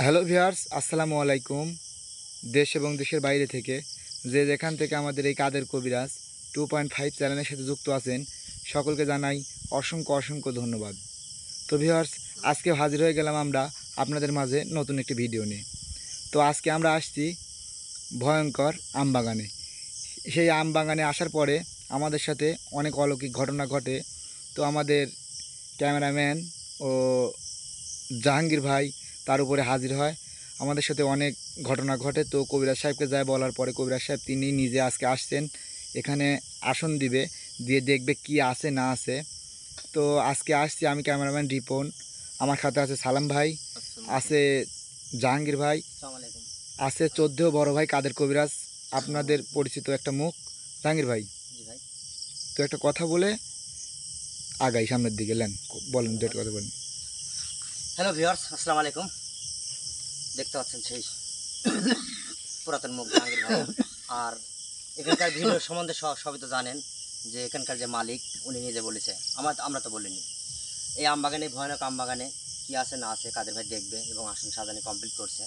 Hello viewers, আসসালামু আলাইকুম। দেশ এবং দেশের বাইরে থেকে যে যেখান থেকে আমাদের এই কাদের কবিরাজ 2.5 চ্যানেলের সাথে যুক্ত আছেন, সকলকে জানাই অসংখ্য অসংখ্য ধন্যবাদ। তো ভিউয়ার্স, আজকে হাজির হয়ে গেলাম আমরা আপনাদের মাঝে নতুন একটি ভিডিও নিয়ে। তো আজকে আমরা আসছি ভয়ঙ্কর আমবাগানে। সেই আমবাগানে আসার পরে আমাদের সাথে অনেক অলৌকিক ঘটনা ঘটে। তো আমাদের ক্যামেরাম্যান ও জাহাঙ্গীর ভাই তার উপরে হাজির হয়। আমাদের সাথে অনেক ঘটনা ঘটে। তো কবিরাজ সাহেবকে যায় বলার পরে কবিরাজ সাহেব তিনি নিজে আজকে আসছেন, এখানে আসন দিবে, দিয়ে দেখবে কি আছে না আছে। তো আজকে আসছি আমি, ক্যামেরাম্যান রিপন, আমার সাথে আছে সালাম ভাই, আছে জাহাঙ্গীর ভাই, আছে 14 বড় ভাই কাদের কবিরাজ, আপনাদের পরিচিত একটা মুখ জাহাঙ্গীর ভাই। তো একটা কথা বলে আগাই সামনের দিকে, লেন বলেন, দুটো কথা বলেন। হ্যালো ভিউয়ার্স, আসসালামু আলাইকুম। দেখতে পাচ্ছেন সেই পুরাতন মুখ জাহাঙ্গীর ভাই। আর এখানকার ভিডিও সম্বন্ধে সবই তো জানেন যে এখানকার যে মালিক উনি নিজে বলেছে, আমরা তো বলিনি। এই আমবাগানে, ভয়ানক আমবাগানে কি আছে না আছে কাদের ভাই দেখবে এবং আসন সাজানি কমপ্লিট করছে।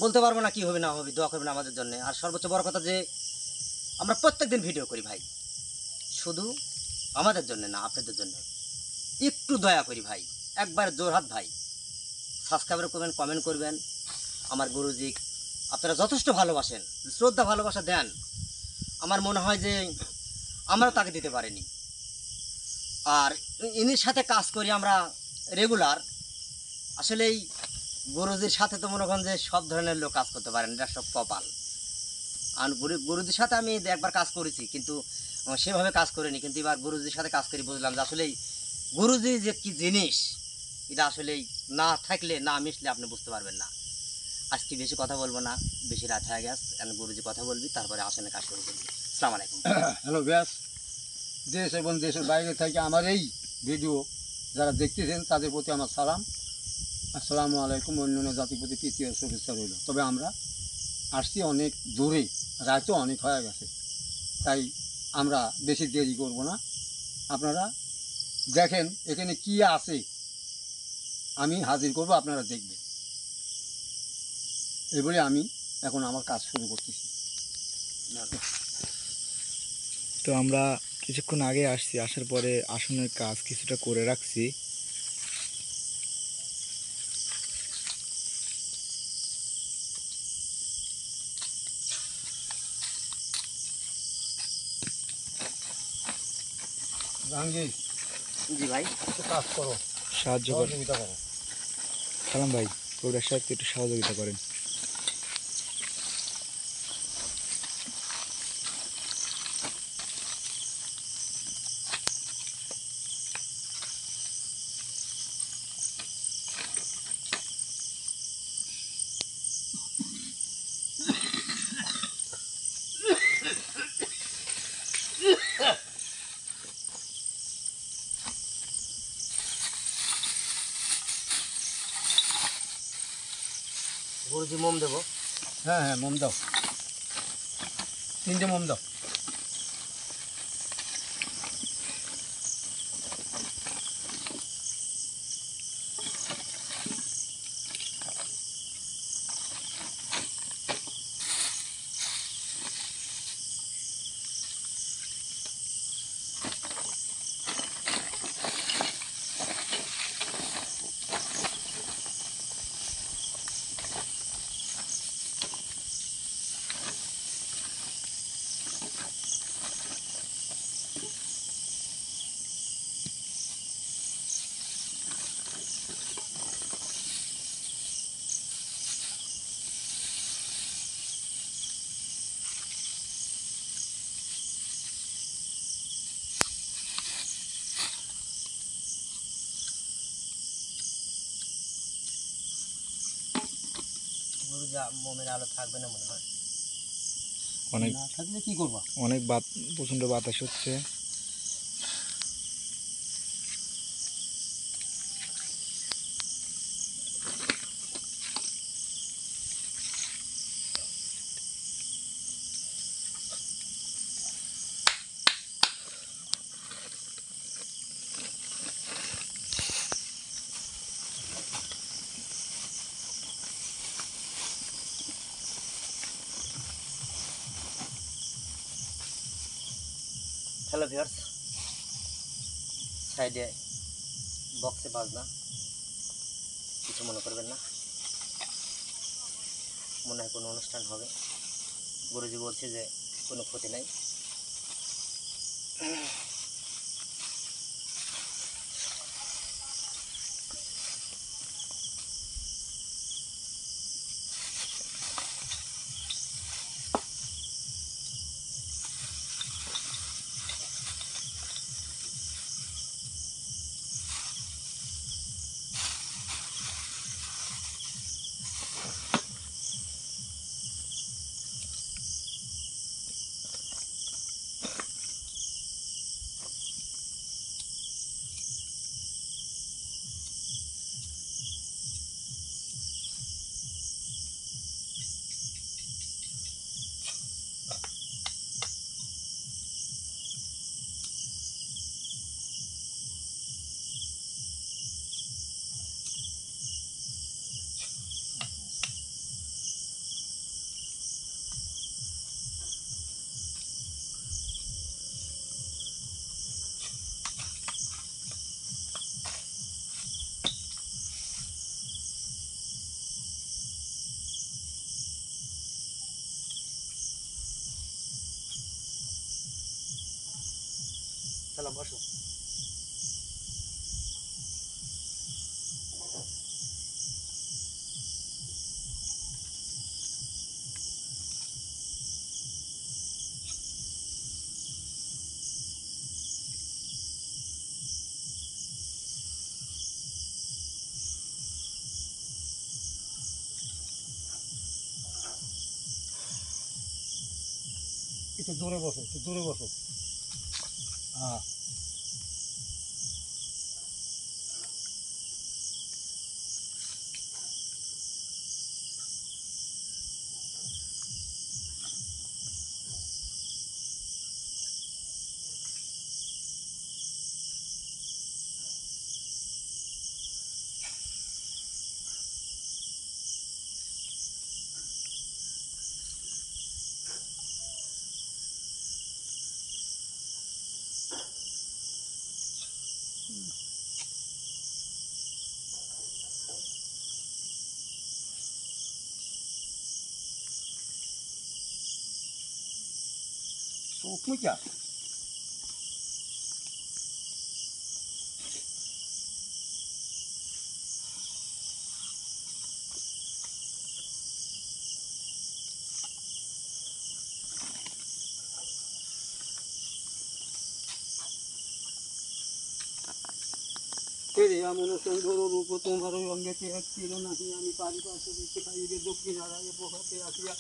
বলতে পারবো না কি হবে না হবে, দোয়া করবেন আমাদের জন্য। আর সর্বোচ্চ বড় কথা যে আমরা প্রত্যেকদিন ভিডিও করি ভাই, শুধু আমাদের জন্য না, আপনাদের জন্য। একটু দয়া করি ভাই, একবার জোরহাত ভাই সাবস্ক্রাইব করবেন, কমেন্ট করবেন। আমার গুরুজি আপনারা যথেষ্ট ভালোবাসেন, শ্রদ্ধা ভালোবাসা দেন। আমার মনে হয় যে আমরা তাকে দিতে পারিনি। আর ইনির সাথে কাজ করি আমরা রেগুলার। আসলেই গুরুজির সাথে তো মনে করেন যে সব ধরনের লোক কাজ করতে পারেন, এটা সব কপাল। আর গুরুজির সাথে আমি একবার কাজ করেছি, কিন্তু সেভাবে কাজ করিনি। কিন্তু এবার গুরুজির সাথে কাজ করি বুঝলাম যে আসলেই গুরুজি যে কি জিনিস, এটা আসলেই না থাকলে, না মিশলে আপনি বুঝতে পারবেন না। আজকে বেশি কথা বলবো না, বেশি রাত হয়ে গেছে, আমি গুরুজি কথা বলবি, তারপরে আসনে কাজ শুরু করবি। আসসালামু আলাইকুম। হ্যালো ব্যাস, দেশ এবং দেশের বাইরে থেকে আমার এই ভিডিও যারা দেখতেছেন তাদের প্রতি আমার সালাম, আসসালামু আলাইকুম। অন্যান্য জাতির প্রতি প্রীতি ও শুভেচ্ছা রইল। তবে আমরা আসছি অনেক দূরে, রাতও অনেক হয়ে গেছে, তাই আমরা বেশি দেরি করব না। আপনারা দেখেন এখানে কি আছে, আমি হাজির করব, আপনারা দেখবেন। এবারে আমি এখন আমার কাজ শুরু করতেছি। তো আমরা কিছুক্ষণ আগে আসছি, আসার পরে আসনের কাজ কিছুটা করে রাখছি। জাহাঙ্গীর, জি ভাই, একটু কাজ করো, সাহায্য করেন সহযোগিতা করো। সালাম ভাই, কবিরাজ সাহেবকে একটু সহযোগিতা করেন। গুরুজি মোম দেবো। হ্যাঁ হ্যাঁ, মোম দাও, 3টে মোম দাও। গুরুজি মোমের আলো থাকবে না মনে হয়। অনেক না থাকলে কি করবা? অনেক প্রচণ্ড বাতাস হচ্ছে। হ্যালো ভিউয়ার্স, সাইডে বক্সে বাজনা, কিছু মনে করবেন না, মনে হয় কোনো অনুষ্ঠান হবে। গুরুজি বলছে যে কোনো ক্ষতি নাই। চলো বসো। একটু দূরে বসো, একটু দূরে বসো। হ্যাঁ, soğuk mu ki? এমন সুন্দর রূপ তোমার অঙ্গেতে এক ছিল নাহি, আমি পারিপার্শ্ব দিতে খাইবে দক্ষিণ হারাইয়ে পোহাতে আসিয়া,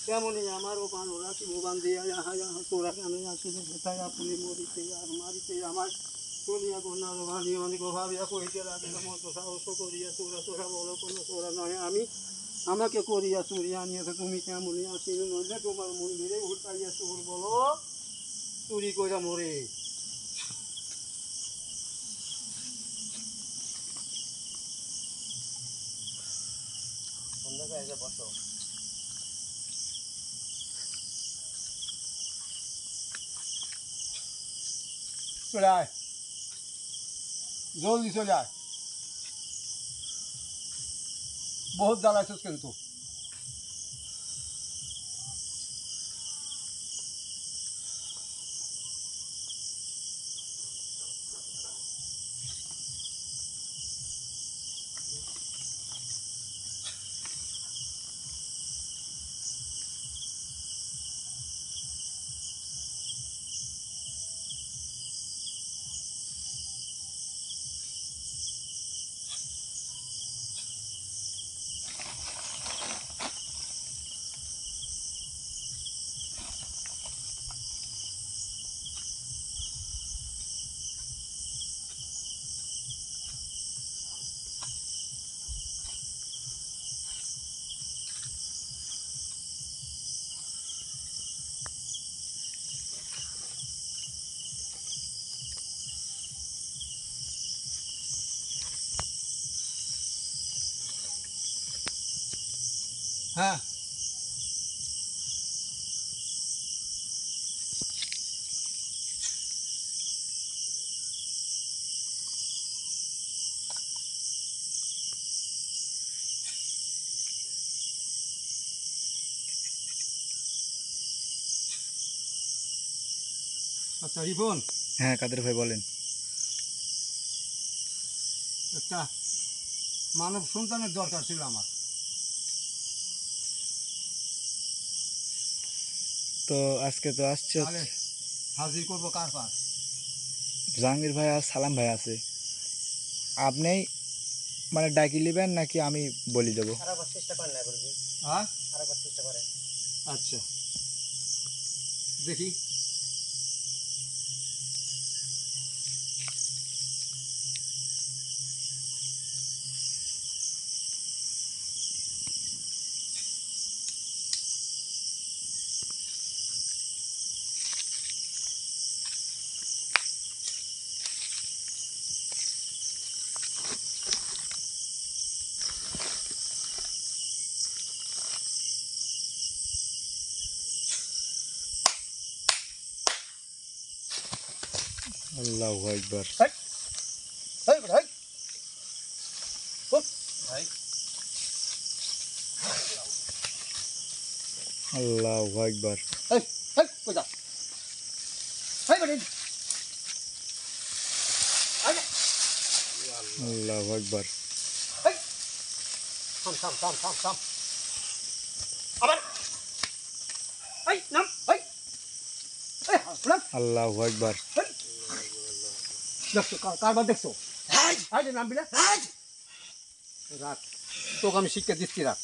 তেমনই আমারও প্রাণ রাখিব বান্ধিয়া, যাহা যাহা তোরা কেন আসিলে সেটাই আপনি মরিতে আর মারিতে আমার চলিয়া কন্যার ভানি অনেক ভাবিয়া কহিতে লাগিল, মতো সাহস করিয়া তোরা তোরা বলো কোনো তোরা নয় আমি, আমাকে করিয়া চুরিয়া আনিয়াছে তুমি কেমনই আসিলে, নইলে তোমার মন্দিরে উঠাইয়া চোর বলো চুরি কইরা মরে। সুন্দর করে এসে বসো। চলে আয়, জলদি চলে আয়, বহুত জ্বালাইছিস কিন্তু। হ্যাঁ, আচ্ছা রিপন, হ্যাঁ কাদের ভাই বলেন। একটা মানব সন্তানের দরকার ছিল আমার। তো আজকে তো আসছে তাহলে হাজির করবো কার পার? জাহাঙ্গীর ভাই আর সালাম ভাই আছে, আপনি মানে ডাকি নেবেন নাকি আমি বলি দেবো? আরেকবার চেষ্টা করেন না গুরুজি, হ্যাঁ আরেকবার চেষ্টা করেন। আচ্ছা দেখি। আল্লাহু আকবার। এই ভাই ভাই আল্লাহু আকবার। এই এই কই যা এই বাড়ি আল্লাহু আকবার। এই থাম থাম থাম থাম থাম আবার এই নাম এই এই নাম আল্লাহু আকবার। দেখছো কারবার দেখছো? এই যে নাম বিলে রাখ, তোকে আমি শিক্ষা দিচ্ছি, রাখ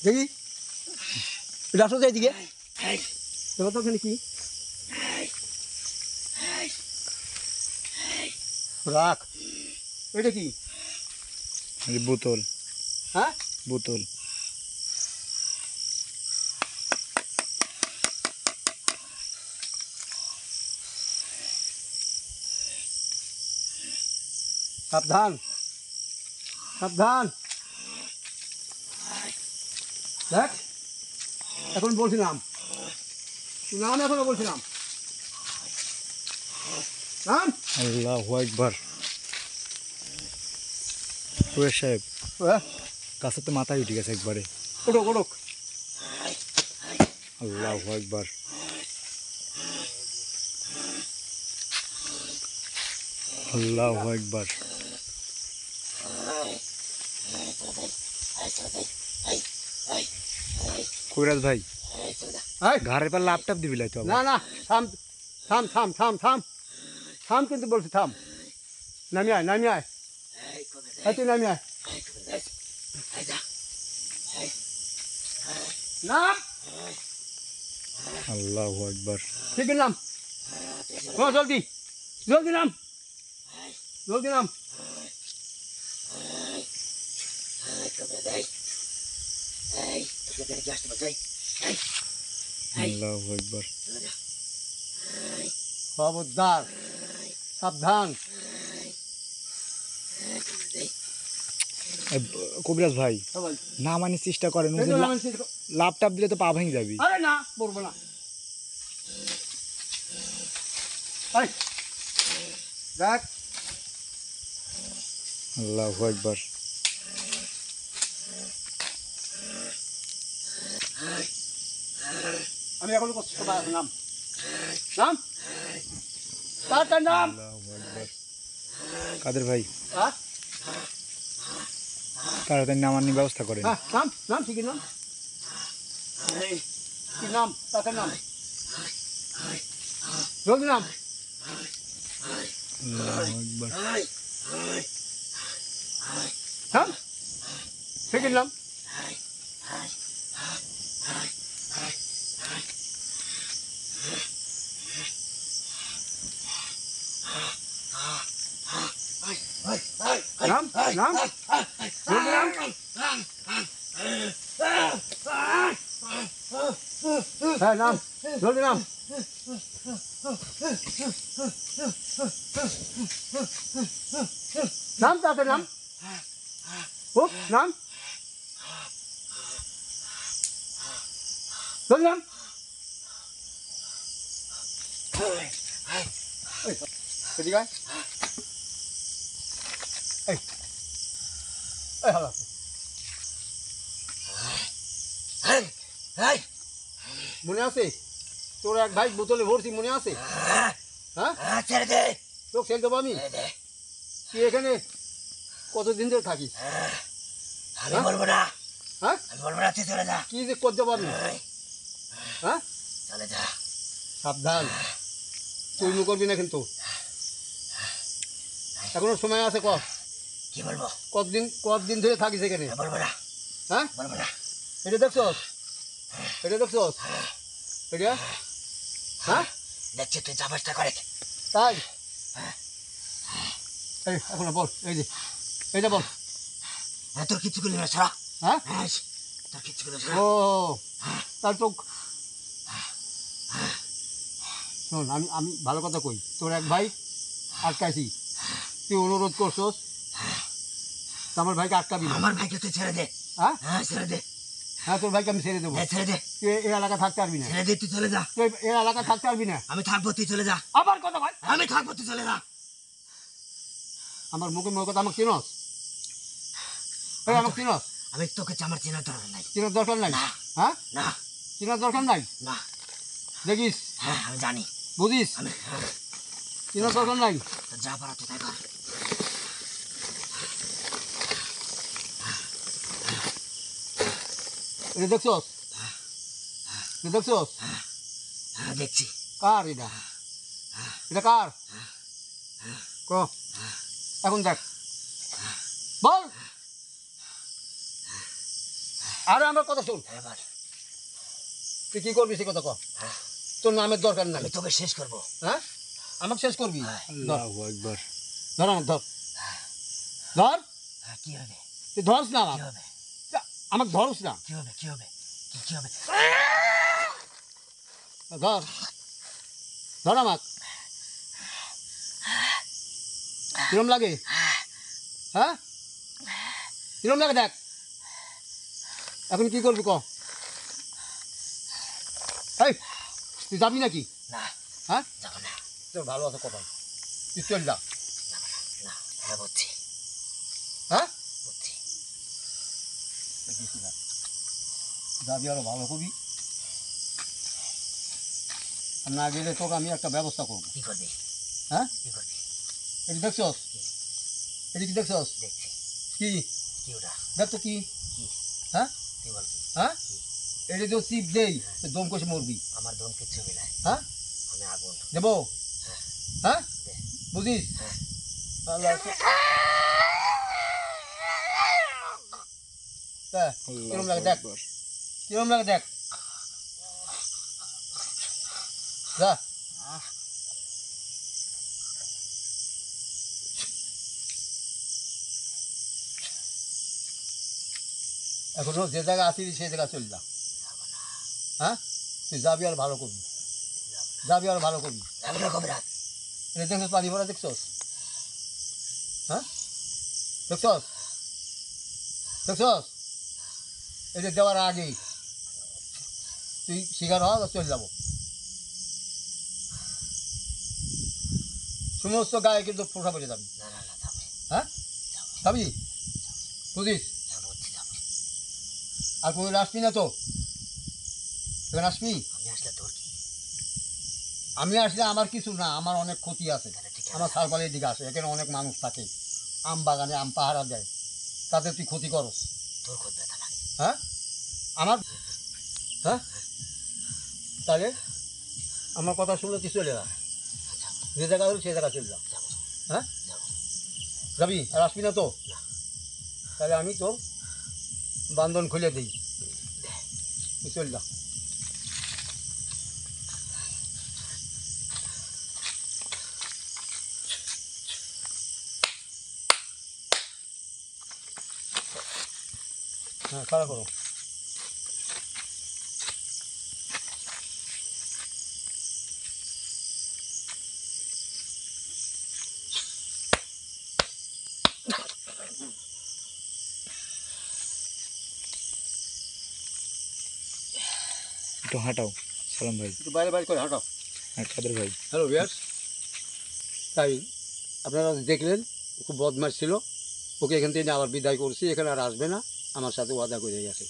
দেখি এটা আসো এইদিকে দেখো তো ওখানে কি রাখ, এটা কি? এই বোতল, হ্যাঁ বোতল। সাবধান সাবধান, দেখ এখন বলছিলাম নাম, এখনো বলছিলাম নাম। আল্লাহু আকবার। ওরে সাহেব কাছে তো মাথায় উঠে গেছে একবারে। ওটক ওটক আল্লাহু আকবার। আল্লাহু আকবার। কবিরাজ ভাই এই, ঘাড়ের পর ল্যাপটপ দিবি লাই তো না আবার। না থাম থাম থাম থাম থাম থাম, কিন্তু বলছি থাম, নামি আয় নামি আয়, এই তুই নামি আয়, নাম আল্লাহু আকবার। ঠিক নাম, ও জলদি জলদি নাম, জলদি নাম। আল্লাহু আকবার। খবরদার সাবধান। কবিরাজ ভাই সবাই না মানে চেষ্টা করেন, এই তো নাম আনছি। ল্যাপটপ দিলে তো পা ভেঙে যাবি। আরে না বলবো না, এই দেখ আল্লাহু আকবার। আমি এখন করছি, সবাই আছে, নাম নাম তার নাম। আল্লাহু আকবার। কাদের ভাই হ্যাঁ তাড়াতাড়ি নামার নিয়ে ব্যবস্থা করেন। হ্যাঁ নাম নাম ঠিকই নাম, কি নাম তার নাম, জলদি নাম। আল্লাহু আকবার। নাম ঠিকই নাম। নাম নাম জলদি নাম। হ্যাঁ নাম জলদি নাম। নাম তাতে নাম, খুব নাম জলদি নাম। এদিকে আয়। এই এই হালা মনে আছে তোর এক ভাই বোতলে ভরছি মনে আছে? হ্যাঁ, ছেড়ে দে, তোকে ছেড়ে দেবো আমি? ছেড়ে দে। তুই এখানে কতদিন ধরে থাকিস? আমি বলবো না, হ্যাঁ, আমি বলবো না, তুই চলে যা। কি যে করতে পারবি? হ্যাঁ, চলে যা। সাবধান, তুই করবি না কিন্তু। এখনো সময় আছে, কি বলবো? কতদিন ধরে থাকিস এখানে? বলবো না, হ্যাঁ, বলবো না। এটা দেখছস? এটা দেখছস? এটা, হ্যাঁ, দেখছি তুই চাপাসটা করে। তাই এই এখন বল, এই যে এইটা বল। তোর কিচ্ছু করলি না, ছাড়া। হ্যাঁ, তোর কিচ্ছু করলি না। ও তার তো শোন, আমি ভালো কথা কই, তোর এক ভাই আটকাইছি, তুই অনুরোধ করছস, তো আমার ভাইকে আটকাবি না। আমার ভাইকে তুই ছেড়ে দে। হ্যাঁ, ছেড়ে দে। হ্যাঁ, তোর ভাইকে আমি ছেড়ে দেবো। ছেড়ে দে, তুই এই এলাকা থাকতে পারবি না। ছেড়ে দে, তুই চলে যা। তুই এই এলাকা থাকতে পারবি না। আমি থাকবো, তুই চলে যা। আবার কথা ভাই, আমি থাকবো, তুই চলে যা। আমার মুখে কথা আমাকে চিনস? এই আমাকে চিনস? আমি তোকে আমার চেনার দরকার নাই। চিনার দরকার নাই। না। হ্যাঁ, না, চিনার দরকার নাই। না। দেখিস, আমি জানি। বুঝিস, আমি চিনার দরকার নাই। যা পারা তুই তাই কর। এটা দেখছস? এটা দেখছস? দেখছি। কার এটা? এটা কার? ক, এখন দেখ, বল। আরে আমার কথা শোন, এবার তুই কি করবি সে কথা ক। তোর নামের দরকার নাই। আমি তোকে শেষ করবো। হ্যাঁ, আমাকে শেষ করবি? আল্লাহু আকবার। ধর আমার, ধর ধর, কি হবে? তুই ধরস না কি হবে? আমাকে ধরস না। কি হবে? কি হবে? কি হবে? ধর, ধর আমাকে। কিরম লাগে? হ্যাঁ, কিরম লাগে দেখ। এখন কি করবি ক? এই, তুই যাবি নাকি? না, হ্যাঁ, যাবো না। তোর ভালো আছে কথা, তুই চল যা। না, হ্যাঁ বুঝছি, হ্যাঁ, বুঝছি। যাবি আরো ভালো করবি, আর না গেলে তোকে আমি একটা ব্যবস্থা করবো। কি করবি? হ্যাঁ, কি করবি? এটি দেখছস? এটি কি দেখছস? দেখছি। কি কি ওটা? দেখ তো কি? কি? হ্যাঁ, তুই বল কি? হ্যাঁ, কি? এটি তো চিপ দেই, দম কষে মরবি। আমার দম কিচ্ছু মিলাই। হ্যাঁ, আমি আগুন। দেবো? হ্যাঁ। হ্যাঁ, দে। বুঝিস? হ্যাঁ। তাহলে কিরম লাগে দেখ, কিরম লাগে দেখ। যা, এখনো যে জায়গা আছিস সেই জায়গা চল যা। হ্যাঁ, তুই যাবি আর ভালো করবি, যাবি আর ভালো করবি। যাবো না কবে রাত? এটা দেখছস পানি ভরা দেখছস? হ্যাঁ, দেখছস? দেখছস? এটা দেওয়ার আগেই তুই শিকার হওয়া চলে যাবো। সমস্ত গায়ে কিন্তু ফোঁটা পড়ে যাবি। না, না, না, যাবো। হ্যাঁ, যাবি? বুঝিস? হ্যাঁ, বুঝছি, যাবো। আর কোনো আসবি না তো? এখানে আসবি? আমি আসলে তোর কি? আমি আসলে আমার কিছু না, আমার অনেক ক্ষতি আছে। তাহলে ঠিক আছে। আমার সালপালের দিকে আসে, এখানে অনেক মানুষ থাকে, আম বাগানে আম পাহারা দেয়, তাতে তুই ক্ষতি করস। তোর খুব ব্যথা লাগে। হ্যাঁ, আমার, হ্যাঁ, তাহলে আমার কথা শুনলে তুই চলে যা, যাবো, যে জায়গা হলো সে জায়গা চলে যা। যাবো, হ্যাঁ, যাবো। যাবি আর আসবি না তো? না। তাহলে আমি তো বান্ধন খুলে দিই, তুই চল যা। হ্যাঁ, খারাপ করো। একটু হাঁটাও সালাম ভাই। একটু বাইরে বাইরে করে হাঁটাও। হ্যাঁ কাদের ভাই। হ্যালো ভিউয়ার্স, তাই আপনারা দেখলেন খুব বদমাশ ছিল, ওকে এখান থেকে আবার বিদায় করছি, এখানে আর আসবে না, আমার সাথে ওয়াদা করে গেছে।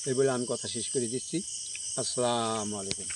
এই বলে আমি কথা শেষ করে দিচ্ছি। আসসালামু আলাইকুম।